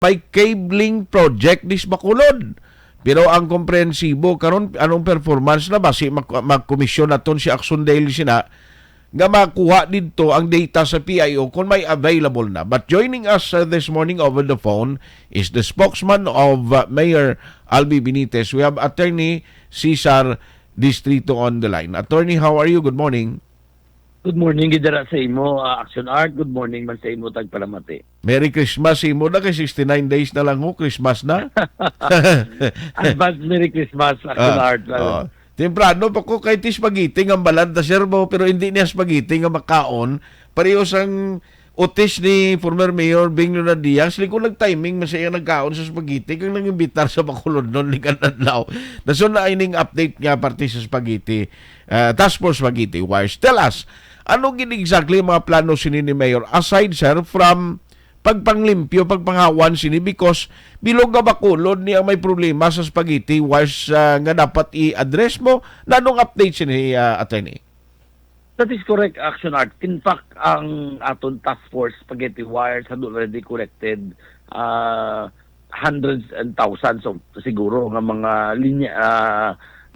pay cabling project dis Bacolod. Pero ang komprehensibo karon anong performance na ba si magkomisyon naton si Action Daily sina nga makuha dito ang data sa PIO kung may available na. But joining us this morning over the phone is the spokesman of Mayor Albi Benitez. We have Attorney Cesar Distrito on the line. Attorney, how are you? Good morning. Good morning, gidara sa imo, Action Art. Good morning man sa imo, Tagpalamati. Merry Christmas imo na kay 69 days na lang ho, Christmas na. Advance Merry Christmas, Action Art. Temprano pa ko kay spaghetti nga balad na serbo pero hindi niya spaghetti nga makaon. Pareho sang otis ni former Mayor Bing Lunadias. Liko nag-timing masaya nagkaon sa spaghetti kang nang-imbitar sa Bacolod noon likan adlaw. Nasun na ining update nga parte sa spaghetti. Task Force Spaghetti Wires. Tell us, ano gini exactly mga plano sini ni Mayor aside sir from pagpanglimpyo, pagpanghawan sini because bilog nga Bacolod ni ang may problema sa spaghetti wires nga dapat i-address mo. Nanong update sini attorney? That is correct, Action Art. In fact, ang aton Task Force Spaghetti Wires had already collected hundreds and thousands of siguro nga mga linya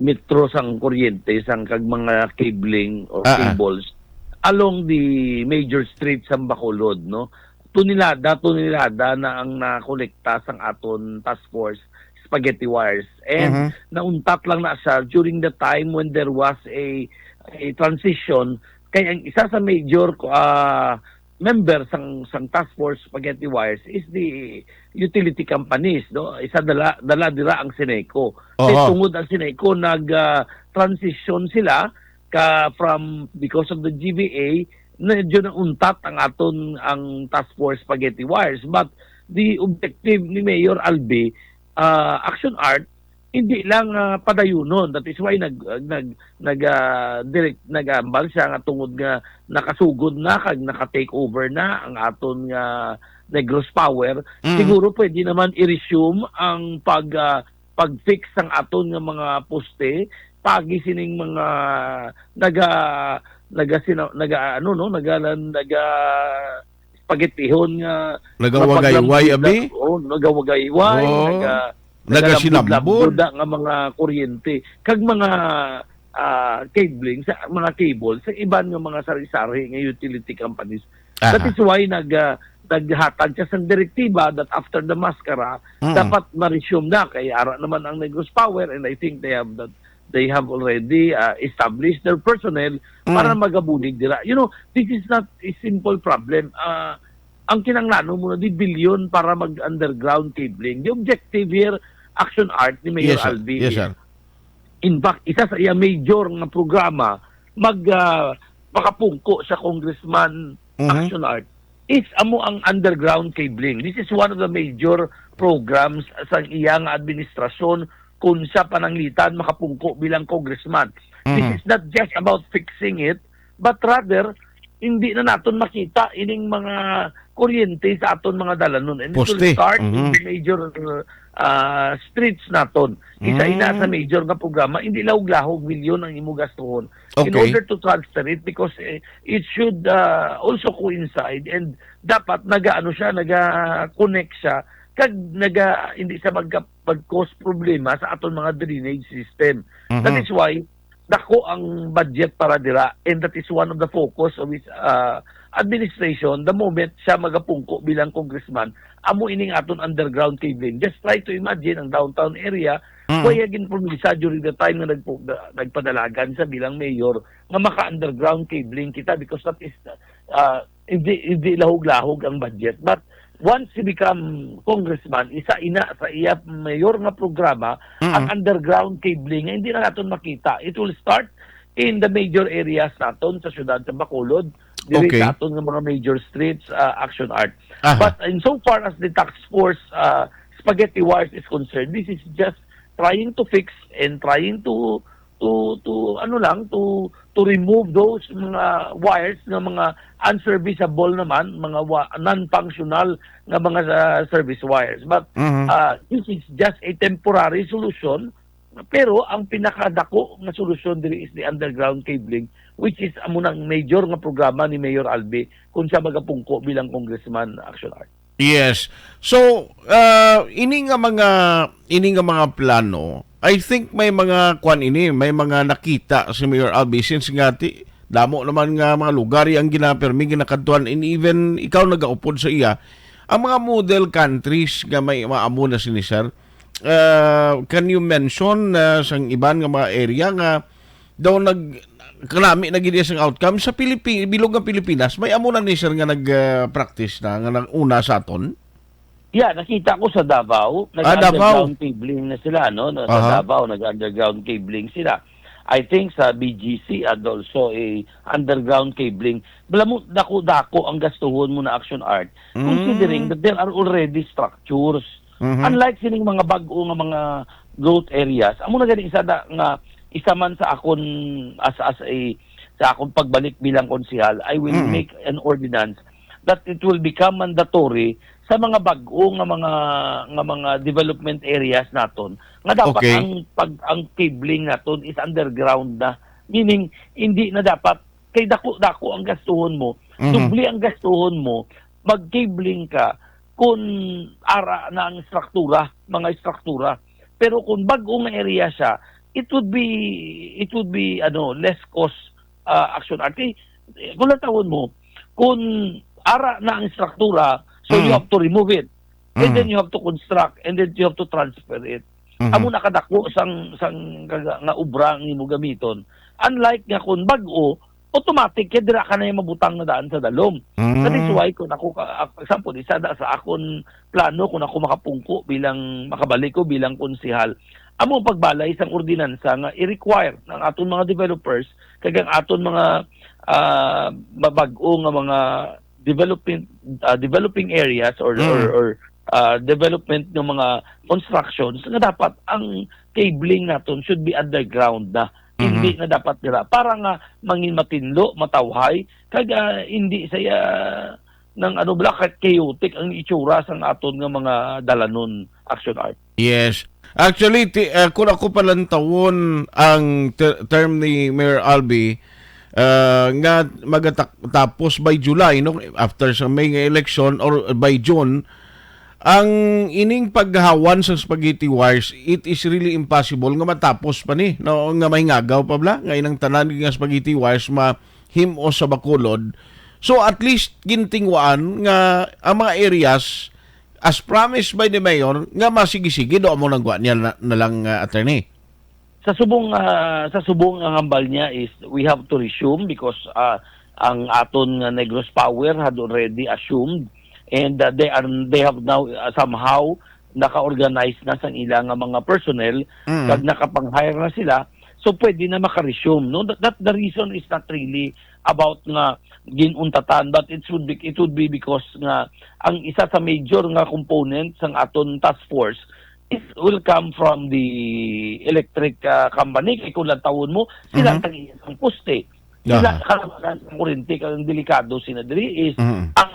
metro sang kuryente sang kag mga cabling or cables along the major streets sa Bacolod, no? Tunilada na ang nakolekta sang aton Task Force Spaghetti Wires. And nauntat lang na siya during the time when there was a transition kay ang isa sa major member sang Task Force Spaghetti Wires is the utility companies, no? Isa dala dira ang Sineco. Tungod ang Sineco transition sila because of the GBA medyo na untat ang aton ang Task Force Spaghetti Wires, but the objective ni Mayor Albi Action Art hindi lang padayunon. That is why nagambal siya nga tungod nga nakasugod na kag naka-take over na ang aton nga Negros Power. Siguro pwede naman i-resume ang pag-fix ang aton nga mga poste pagi sining mga spaghettihon nga nagawagayway abi nagawagayway nagasinambod nga mga kuryente kag mga cabling sa mga cable sa iban nga mga sari-sari nga utility companies. That is why naghatag siya sa direktiba that after the maskara dapat ma-resume na kay ara naman ang Negros Power, and I think they have already established their personnel para magabunig dira. You know, this is not a simple problem. Ang kinanglanon mo na di billion para mag-underground cabling. The objective here, Action Art ni Mayor Albi. Yes, sir. In fact, isa sa iya major nga programa makapungko sa Congressman Action Art is amo ang underground cabling. This is one of the major programs sa iyang administrasyon kung sa pananglitan makapungko bilang congressman. This is not just about fixing it, but rather hindi na naton makita ining mga kuryente sa aton mga dalanon. And it will start in the major streets naton. Isa-ina sa major nga programa, hindi lahog-lahog milyon ang imo gastuhon in order to transfer it because it should also coincide and dapat naga-connect siya kag hindi sa mag-cause problema sa aton mga drainage system. That is why dako ang budget para dira, and that is one of the focus of his administration the moment siya magapungko bilang congressman amo ining aton underground cabling. Just try to imagine ang downtown area kaya ginpumisa during the time na nagpadalagan sa bilang mayor nga maka-underground cabling kita because that is hindi lahog-lahog ang budget. But once he become congressman, isa-ina sa iya mayor nga programa, ang underground cabling, hindi na natin makita. It will start in the major areas naton sa syudad sa Bacolod, diri sa aton nga mga major streets, Action Art. But in so far as the Task Force Spaghetti Wires is concerned, this is just trying to fix and trying to remove those mga wires nga mga unserviceable naman, mga non-functional nga mga service wires. But this is just a temporary solution, pero ang pinakadako nga solusyon diri is the underground cabling, which is amo nang major nga programa ni Mayor Albi kung siya magapungko bilang congressman, Action Art. Yes. So, ini nga mga plano, I think may mga may mga nakita si Mayor Albi since nga damo naman nga mga lugar ang ginapermi ginakadtuan, and even ikaw nagaupod sa iya ang mga model countries nga may maamo na sini sir. Can you mention sang iban nga mga area nga daw kanami na gid ang outcome sa bilog nga Pilipinas, may amo na ni sir nga nag-practice na nga una sa aton? Yeah, nakita ko sa Davao, Davao. nag-underground cabling na sila, no? Sa Aha. Davao, nag-underground cabling sila. I think sa BGC and also underground cabling. Bala mo, dako ang gastuhon mo na action art, considering that there are already structures. Unlike sining mga bago nga mga growth areas, amo na gani isa man sa akon as a sa akong pagbalik bilang konsehal, I will make an ordinance that it will become mandatory sa mga bago nga mga development areas naton nga dapat Okay. ang cabling naton is underground na, meaning hindi na dapat kay dako ang gastuhon mo, dubli ang gastuhon mo, mag-cabling ka kung ara na ang mga struktura, pero kung bagong area siya, it would be less cost action art. Kung natawon mo, kung ara na ang struktura, so you have to remove it. And then you have to construct, and then you have to transfer it. Amo nakadako sang nga ubra ang imo gamiton. Unlike nga kung bag-o, automatic kaya dira ka na yung mabutang na daan sa dalom. That is why kung ako, example, isa na sa akon plano kung ako makabalik ko bilang konsehal, amo pagbalay isang ordinansa nga i-require ng aton mga developers kagang aton mga mabag-o nga mga developing areas or development ng mga constructions nga dapat ang cabling naton should be underground na. Hindi na dapat nila para nga mangin matinlo, matawhay kag hindi saya ng chaotic ang itsura sang aton nga mga dalanon action art. Yes. Actually, kung ako palantawon ang term ni Mayor Albi, nga magatapos by July, no? After sa May nga election or by June, ang ining paghawan sa spaghetti wires, it is really impossible nga matapos pa ni, no? Nga may ngagaw pa bla, nga inang tanan nga spaghetti wires mahimo sa Bacolod. So at least gintingwaan nga ang mga areas as promised by the mayor nga masigi-sige do amo nang niya na lang attorney. Sa subong ang hambal niya is we have to resume because ang aton nga Negros Power had already assumed, and they have now somehow naka-organize na sa ilang mga personnel kag nakapang-hire na sila, so pwede na maka-resume, no? That the reason is not really about nga ginuntatan, but it would be because nga ang isa sa major nga component sang aton task force it will come from the electric company. Kaya kung tawon mo, sila ang poste. Sila ang kurente, ang delikado sinadri is ang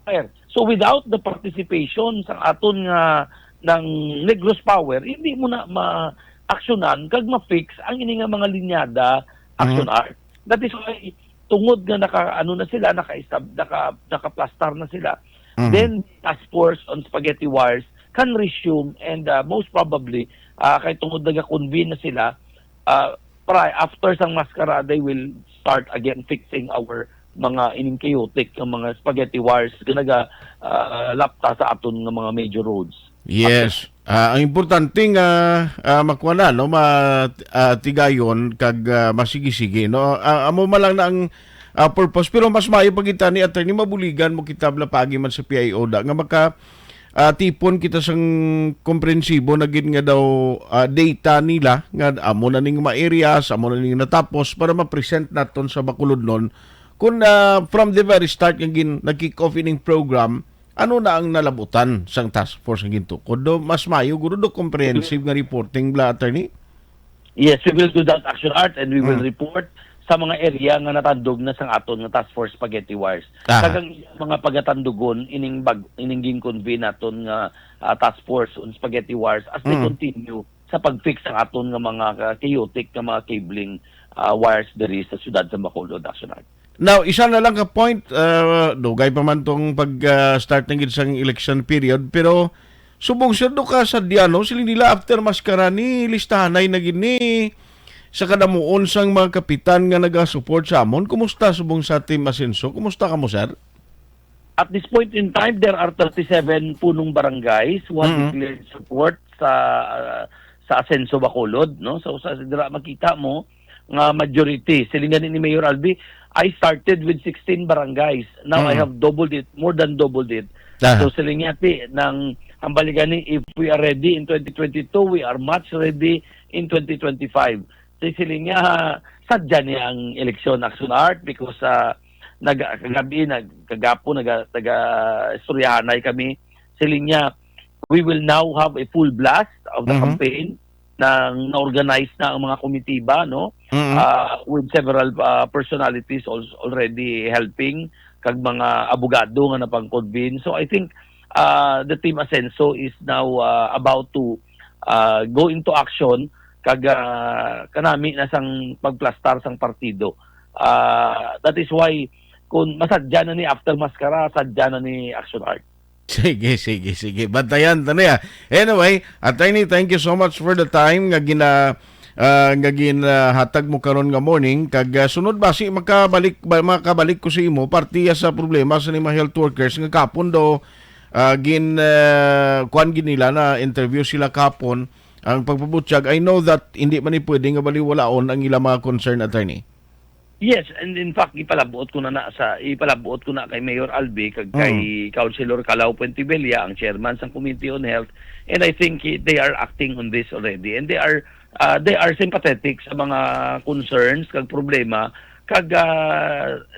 fire. So without the participation sa aton nga ng Negros Power, hindi mo na ma-aksyonan kag ma-fix ang ini nga mga linyada action art. That is why tungod nga naka-plaster na sila. Then task force on spaghetti wires can resume, and most probably kay tungod naga-convene na sila after sang mascara, they will start again fixing our mga ining chaotic ng mga spaghetti wires kanaga lapta sa aton ng mga major roads. Yes. Ang importante nga makuha na, no, matigayon kag masigi-sige, no. Amo malang na ang purpose, pero mas maayo pagita ni attorney mabuligan mo kitabla pagi man sa PIO da nga maka tipon kita sang komprensibo na gid nga daw data nila nga amo na ning mga areas, amo na ning natapos para ma-present naton sa Bacolod nun kung from the very start nga nag-kick off ining program, ano na ang nalabutan sang task force nga gintukod do mas mayo guro do comprehensive nga reporting bla attorney. Yes, we will do that action art, and we will report sa mga area nga natandog na sang aton nga task force spaghetti wires. Kagang mga pagatandugon ining ginconvene naton nga task force on spaghetti wires as they continue sa pagfix ang aton nga mga chaotic nga mga cabling wires diri sa syudad sa Bacolod action art. Now, isa na lang ka point, dugay pa man tong pag-start ng isang election period, pero subong siya do ka sa diano, siling nila after maskara ni listahanay na gini sa kadamuon sang mga kapitan nga naga-support sa amon. Kumusta subong sa Team Asenso? Kumusta ka mo, sir? At this point in time, there are 37 punong barangays who have declared support sa Asenso Bacolod, no? So sa dira makita mo nga majority silingan ni Mayor Albi. I started with 16 barangays. Now I have doubled it, more than doubled it. So silingati ng hambaligani, if we are ready in 2022, we are much ready in 2025. So silinya sadya niya ang election action art because kagapo istoryahanay kami silinya. We will now have a full blast of the campaign nang na-organize na ang mga komitiba, no? With several personalities already helping kag mga abogado nga napang-convene. So I think the Team Asenso is now about to go into action kag kanami na sang pagplastar sang partido. That is why kung masadya na ni after maskara, sadya na ni action art. Sige. Bantayan tani. Anyway, Attorney, thank you so much for the time nga hatag mo karon nga morning kag sunod basi makabalik ko sa imo partiya sa problema sa mga health workers nga kapon do kuan nila na interview sila kapon ang pagpabutyag. I know that hindi man ni pwede nga baliwalaon ang ilang mga concern, Attorney. Yes, and in fact ipalabuot ko na kay Mayor Albi kag kay Councilor Calao Puentebella, ang chairman sa Committee on Health, and I think they are acting on this already, and they are sympathetic sa mga concerns kag problema kag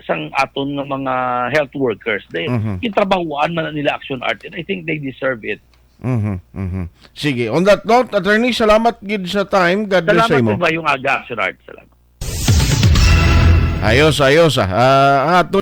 sang aton nga mga health workers. They kitrabahuan man nila action art, and I think they deserve it. Sige, on that note, Attorney, salamat gid sa time. God bless sa imo. Salamat po ba yung aga action art. Salamat. Ayos. Ato